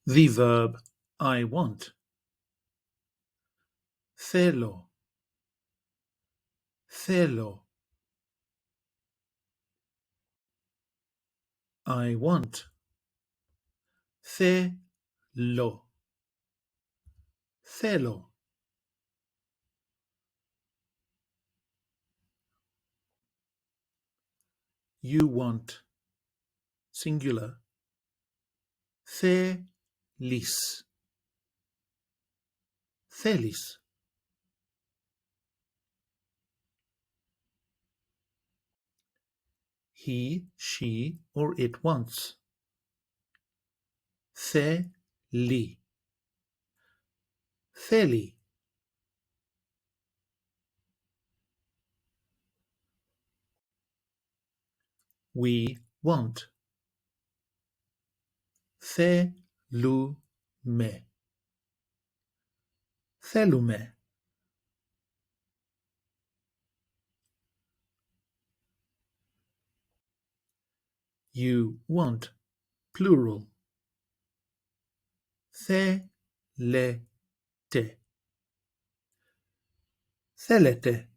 The verb I want. Θέλω. Θέλω. I want. Θέλω. Θέλω. You want. Singular. Θέλεις. Θέλεις. He, she, or it wants. Θέλει. Θέλει. We want. Θέλουμε. Θέλουμε. You want. Plural. Θέλετε. Θέλετε.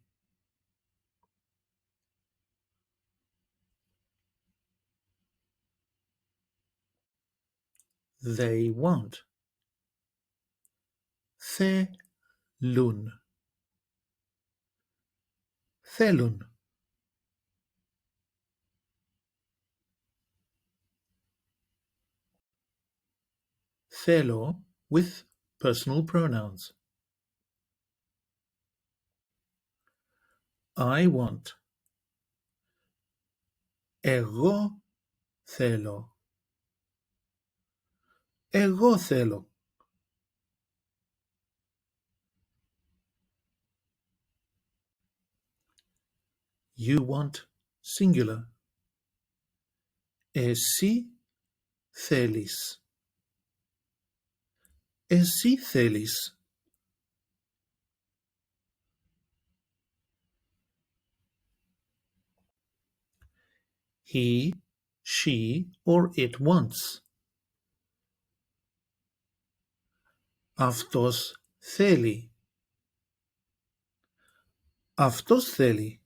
They want. Θέλουν. Θέλουν. Θέλω with personal pronouns. I want. Εγώ θέλω. Εγώ θέλω. You want. Singular. Εσύ θέλεις. Εσύ θέλεις. He, she, or it wants. Αυτός θέλει. Αυτός θέλει.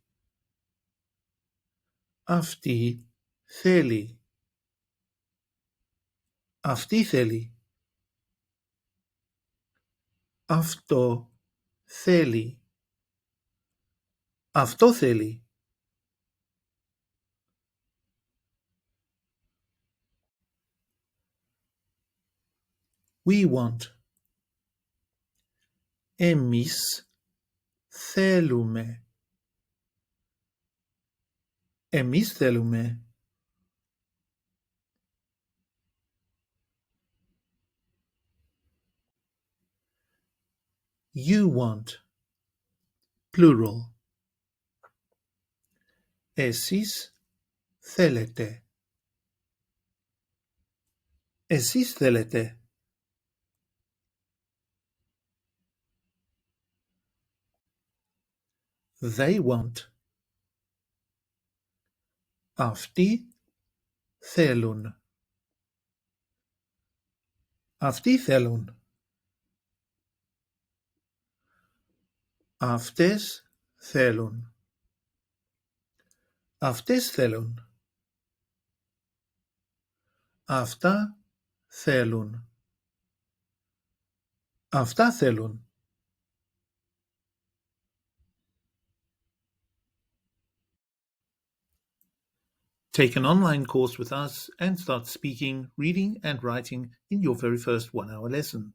Αυτή θέλει. Αυτή θέλει. Αυτό θέλει. Αυτό θέλει. We want. Εμείς θέλουμε. Εμείς θέλουμε. You want. Plural. Εσείς θέλετε. Εσείς θέλετε. They want. Αυτοί θέλουν. Αυτοί θέλουν. Αυτές θέλουν. Αυτές θέλουν. Αυτά θέλουν. Αυτά θέλουν. Take an online course with us and start speaking, reading, and writing in your very first 1-hour lesson.